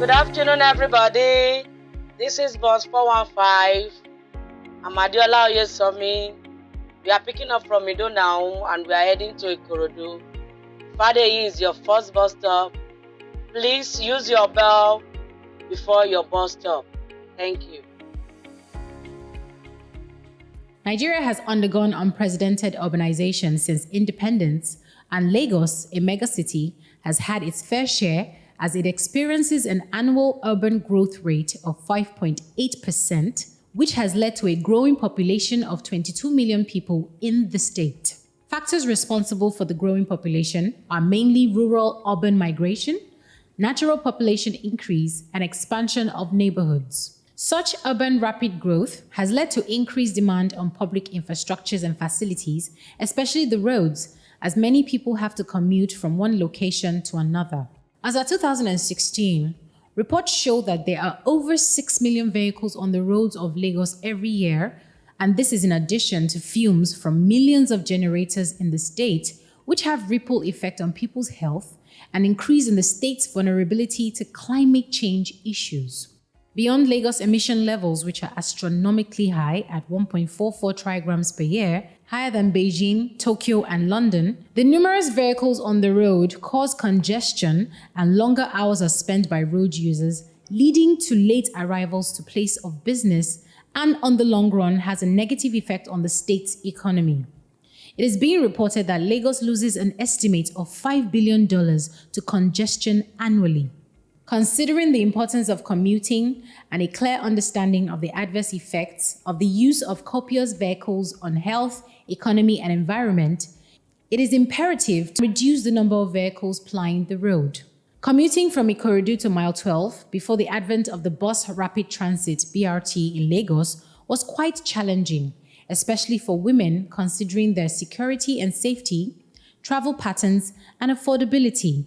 Good afternoon, everybody. This is Boss 415. I'm Adiola Oyesomi. We are picking up from Ido now and we are heading to Ikorodu. Fadeyi is your first bus stop. Please use your bell before your bus stop. Thank you. Nigeria has undergone unprecedented urbanization since independence, and Lagos, a megacity, has had its fair share as it experiences an annual urban growth rate of 5.8%, which has led to a growing population of 22 million people in the state. Factors responsible for the growing population are mainly rural-urban migration, natural population increase, and expansion of neighborhoods. Such urban rapid growth has led to increased demand on public infrastructures and facilities, especially the roads, as many people have to commute from one location to another. As of 2016, reports show that there are over 6 million vehicles on the roads of Lagos every year, and this is in addition to fumes from millions of generators in the state, which have ripple effect on people's health and increase in the state's vulnerability to climate change issues. Beyond Lagos emission levels, which are astronomically high at 1.44 trigrams per year, higher than Beijing, Tokyo, and London, the numerous vehicles on the road cause congestion and longer hours are spent by road users, leading to late arrivals to place of business and, on the long run, has a negative effect on the state's economy. It is being reported that Lagos loses an estimate of $5 billion to congestion annually. Considering the importance of commuting and a clear understanding of the adverse effects of the use of copious vehicles on health, economy, and environment, it is imperative to reduce the number of vehicles plying the road. Commuting from Ikorodu to Mile 12 before the advent of the Bus Rapid Transit (BRT) in Lagos was quite challenging, especially for women considering their security and safety, travel patterns, and affordability.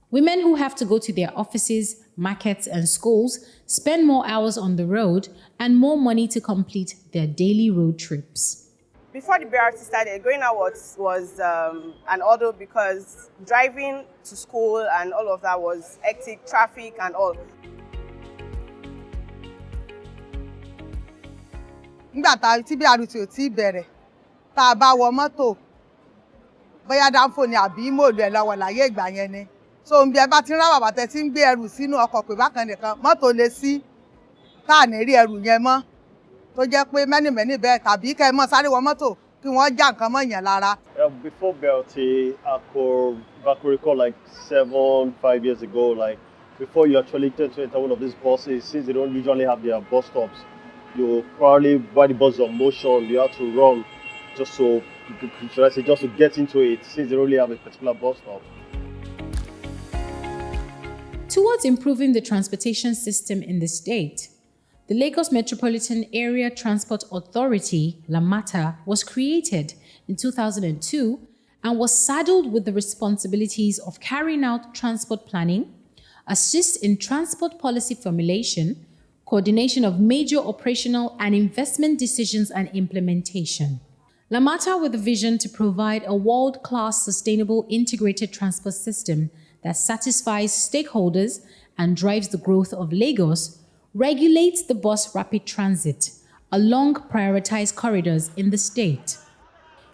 Women who have to go to their offices, markets, and schools spend more hours on the road and more money to complete their daily road trips. Before the BRT started, going out was an ordeal because driving to school and all of that was hectic, traffic and all. Nígbà tí BRT ò tí bẹ̀rẹ̀, tá a bá wọ mọ́tò, bóyá dánfò ni àbí mòlù ẹ̀ lọ́wọ́ láyé ìgbà yẹn ni. So bí ẹ bá ti ń rá bàbá tẹ́ tí ń gbé ẹrù sínú ọkọ̀ pé bákan nìkan, mọ́tò lè ṣí tá à ní rí ẹrù yẹn mọ́. Tó jẹ́ pé mẹ́nìmẹ́nì bẹ́ẹ̀ tàbí kẹ́ ẹ mọ́ sáré wọ mọ́tò kí wọ́n já nǹkan mọ́ yẹn lára. Before BRT, I could recall like 5 years ago, like before you actually tend to enter one of these buses, since they don't usually have their bus stops, you probably, while the bus is on motion, you have to run just to get into it, since they don't really have a particular bus stop. Towards improving the transportation system in the state, the Lagos Metropolitan Area Transport Authority, LAMATA, was created in 2002 and was saddled with the responsibilities of carrying out transport planning, assist in transport policy formulation, coordination of major operational and investment decisions and implementation. LAMATA with a vision to provide a world-class sustainable integrated transport system that satisfies stakeholders and drives the growth of Lagos, regulates the bus rapid transit along prioritized corridors in the state.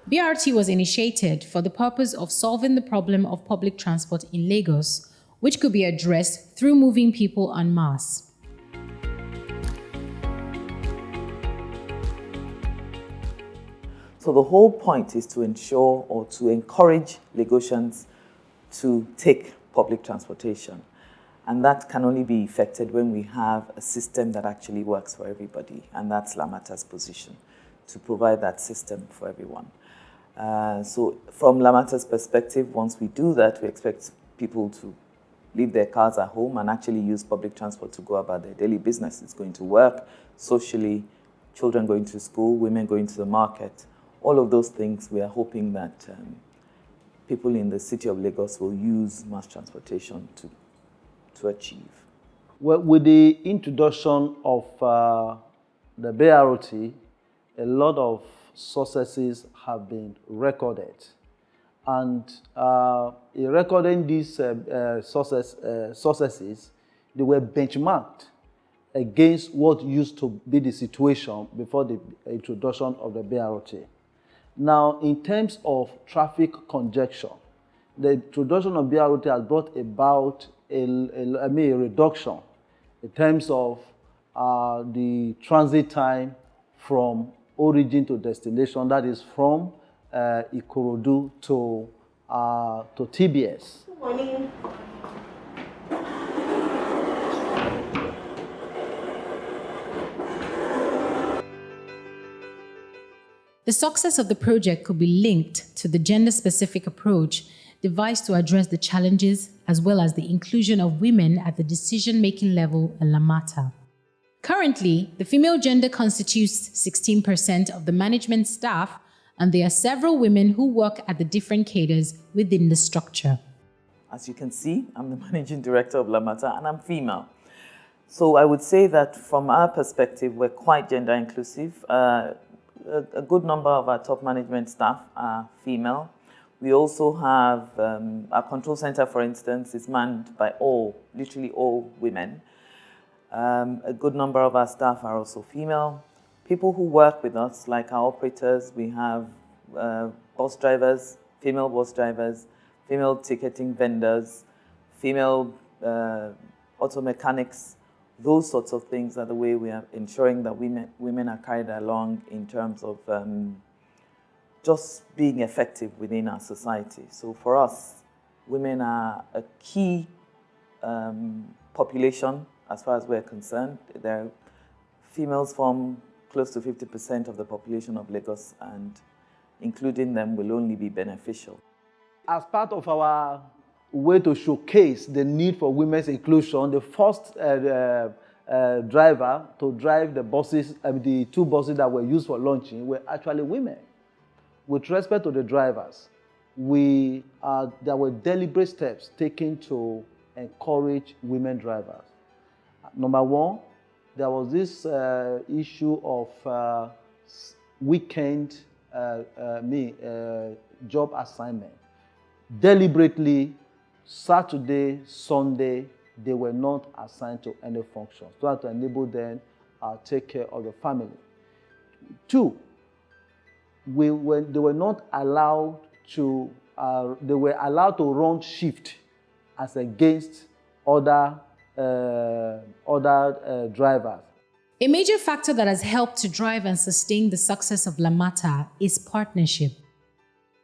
BRT was initiated for the purpose of solving the problem of public transport in Lagos, which could be addressed through moving people en masse. So the whole point is to ensure or to encourage Lagosians to take public transportation. And that can only be effected when we have a system that actually works for everybody. And that's LAMATA's position, to provide that system for everyone. So from LAMATA's perspective, once we do that, we expect people to leave their cars at home and actually use public transport to go about their daily business. It's going to work socially, children going to school, women going to the market. All of those things, we are hoping that people in the city of Lagos will use mass transportation to achieve. Well, with the introduction of the BRT, a lot of successes have been recorded. And in recording these successes, they were benchmarked against what used to be the situation before the introduction of the BRT. Now, in terms of traffic congestion, the introduction of BRT has brought about a reduction in terms of the transit time from origin to destination, that is from Ikorodu to TBS. Good morning. The success of the project could be linked to the gender-specific approach devised to address the challenges as well as the inclusion of women at the decision-making level in LAMATA. Currently, the female gender constitutes 16% of the management staff, and there are several women who work at the different cadres within the structure. As you can see, I'm the managing director of LAMATA, and I'm female. So I would say that from our perspective, we're quite gender inclusive. A good number of our top management staff are female. We also have our control center, for instance, is manned by literally all women. A good number of our staff are also female. People who work with us, like our operators, we have bus drivers, female ticketing vendors, female auto mechanics. Those sorts of things are the way we are ensuring that women are carried along in terms of just being effective within our society. So for us, women are a key population as far as we're concerned. Females form close to 50% of the population of Lagos, and including them will only be beneficial. As part of our way to showcase the need for women's inclusion, the first driver to drive the buses, the two buses that were used for launching, were actually women. With respect to the drivers, there were deliberate steps taken to encourage women drivers. Number one, there was this issue of weekend job assignment. Deliberately, Saturday, Sunday, they were not assigned to any function, so as to enable them take care of the family. Two, they were not allowed to. They were allowed to run shift as against other drivers. A major factor that has helped to drive and sustain the success of LAMATA is partnership.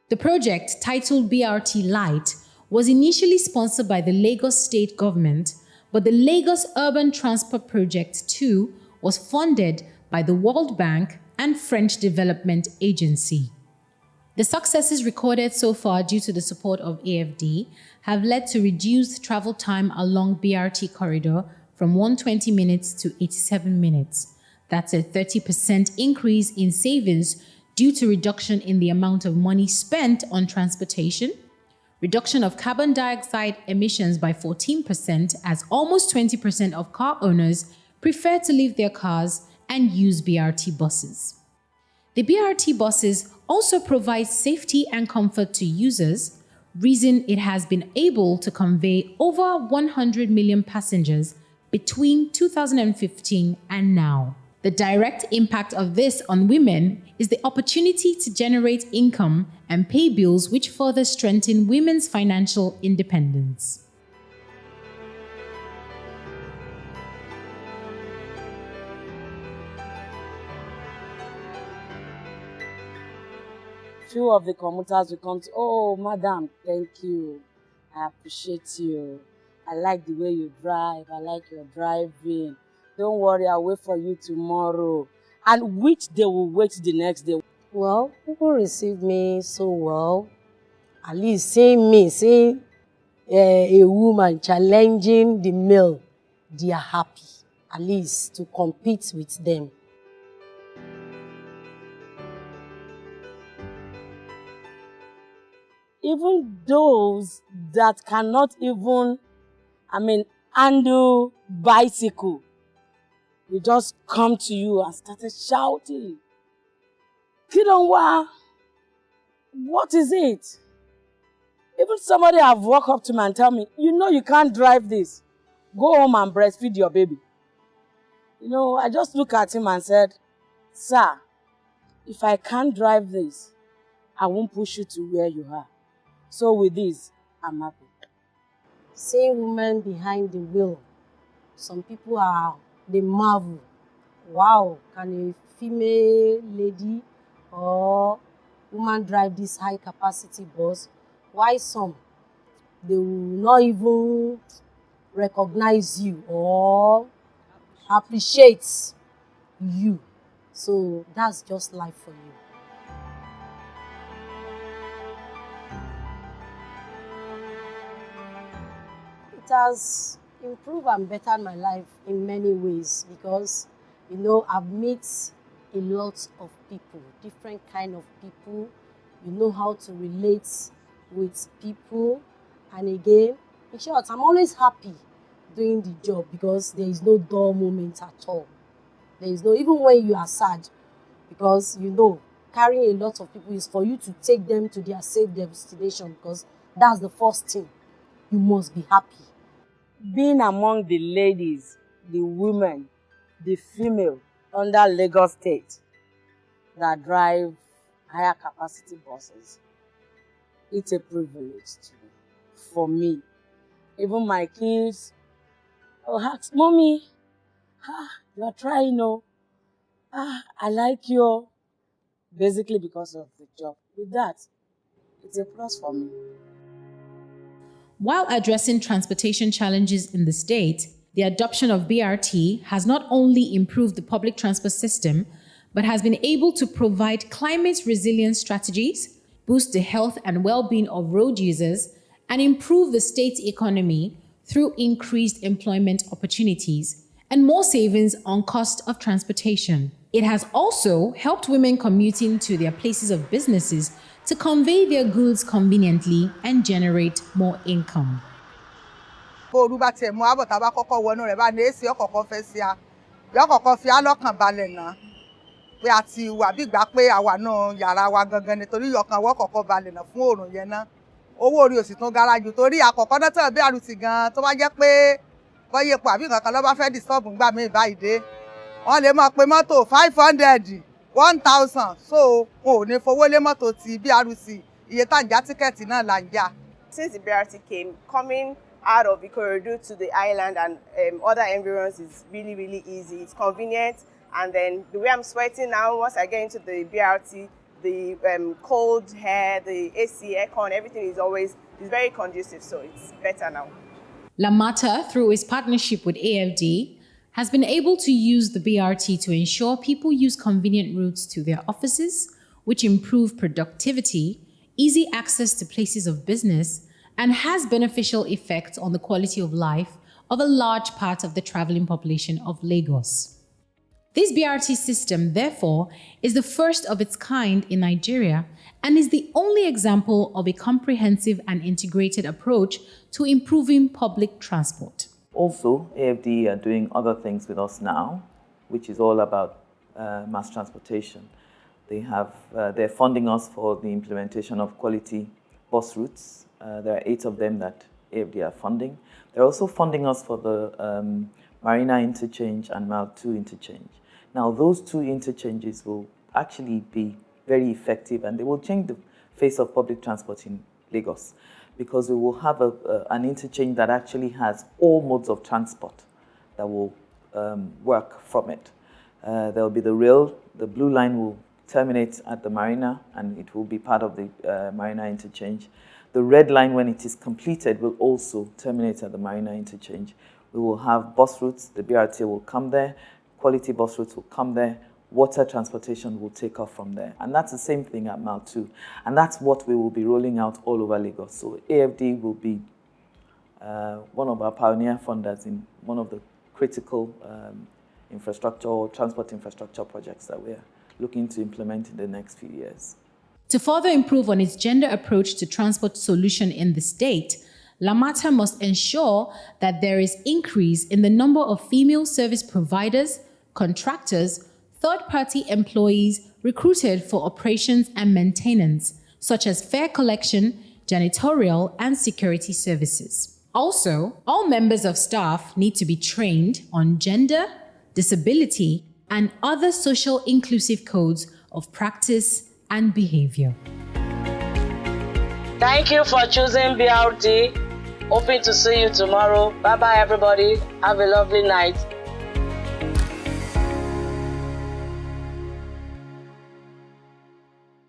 The project, titled BRT Lite, was initially sponsored by the Lagos State Government, but the Lagos Urban Transport Project 2 was funded by the World Bank and French Development Agency. The successes recorded so far due to the support of AFD have led to reduced travel time along BRT corridor from 120 minutes to 87 minutes. That's a 30% increase in savings due to reduction in the amount of money spent on transportation, reduction of carbon dioxide emissions by 14%, as almost 20% of car owners prefer to leave their cars and use BRT buses. The BRT buses also provide safety and comfort to users, reason it has been able to convey over 100 million passengers between 2015 and now. The direct impact of this on women is the opportunity to generate income and pay bills, which further strengthen women's financial independence. Few of the commuters will come to, "Oh, madam, thank you. I appreciate you. I like the way you drive. I like your driving. Don't worry, I'll wait for you tomorrow." And which they will wait the next day. Well, people receive me so well. At least seeing a woman challenging the male, they are happy, at least to compete with them. Even those that cannot even, handle bicycle, they just come to you and started shouting, "Kidonwa, what is it?" Even somebody have walked up to me and tell me, "You know you can't drive this." Go home and breastfeed your baby. You know, I just looked at him and said, sir, if I can't drive this, I won't push you to where you are. So with this, I'm happy. Seeing women behind the wheel, some people they marvel. Wow, can a female lady or woman drive this high capacity bus? Why some? They will not even recognize you or appreciate you. So that's just life for you. It has improved and bettered my life in many ways because, you know, I've met a lot of people, different kind of people. You know how to relate with people. And again, in short, I'm always happy doing the job because there is no dull moment at all. There is no, even when you are sad, because you know, carrying a lot of people is for you to take them to their safe destination, because that's the first thing. You must be happy. Being among the ladies, the women, the female under Lagos State that drive higher capacity buses, it's a privilege for me. Even my kids will ask, Mommy, you are trying, no? I like you. Basically because of the job. With that, it's a plus for me. While addressing transportation challenges in the state, the adoption of BRT has not only improved the public transport system, but has been able to provide climate resilience strategies, boost the health and well-being of road users, and improve the state's economy through increased employment opportunities and more savings on cost of transportation. It has also helped women commuting to their places of businesses to convey their goods conveniently and generate more income. Bóoru bá tiẹ̀ mú àbọ̀ tá a bá kọ́kọ́ wọnú rẹ̀ bá ní èsì ọ̀kọ̀ọ̀kan fẹ́ sí a yọ̀kọ̀ọ̀kan fi á lọ́kàn balẹ̀ náà pé a ti wà bí ìgbà pé àwa náà yàrá wa gangan nítorí ọkàn wọ́kọ̀ọ̀kan balẹ̀ náà fún oòrùn yẹn náà owó orí òsì tún gara jù torí àkọ́kọ́ náà tẹ̀ bí àrùtì gan tó bá jẹ́ pé bọ́yé epo àbí nǹkan kan ló bá fẹ́ disturb ńgbà míì báyìí dé wọ́n lè máa pe mọ́tò 500 1,000 so wọn ò ní fowó lé mọ́tò ti BRT iye tá à ń já tíkẹ́ẹ̀tì náà là ń já. Since the BRT came, coming out of Ikorodu to the island and other environs is really, really easy. It's convenient, and then the way I'm sweating now, once I get into the BRT, the cold air, the AC, aircon, everything is very conducive, so it's better now. LAMATA, through its partnership with AFD, has been able to use the BRT to ensure people use convenient routes to their offices, which improve productivity, easy access to places of business, and has beneficial effects on the quality of life of a large part of the traveling population of Lagos. This BRT system, therefore, is the first of its kind in Nigeria and is the only example of a comprehensive and integrated approach to improving public transport. Also, AFD are doing other things with us now, which is all about mass transportation. They're funding us for the implementation of quality bus routes. There are 8 of them that AFD are funding. They're also funding us for the Marina interchange and Mile 2 interchange. Now, those 2 interchanges will actually be very effective and they will change the face of public transport in Lagos, because we will have an interchange that actually has all modes of transport that will work from it. There will be the rail, the blue line will terminate at the Marina and it will be part of the Marina interchange. The red line, when it is completed, will also terminate at the Marina interchange. We will have bus routes, the BRT will come there, quality bus routes will come there, water transportation will take off from there. And that's the same thing at Mile 2. And that's what we will be rolling out all over Lagos. So AFD will be one of our pioneer funders in one of the critical infrastructure or transport infrastructure projects that we're looking to implement in the next few years. To further improve on its gender approach to transport solution in the state, LAMATA must ensure that there is increase in the number of female service providers, contractors, third-party employees recruited for operations and maintenance, such as fare collection, janitorial, and security services. Also, all members of staff need to be trained on gender, disability, and other social inclusive codes of practice and behavior. Thank you for choosing BRT. Hoping to see you tomorrow. Bye-bye, everybody. Have a lovely night.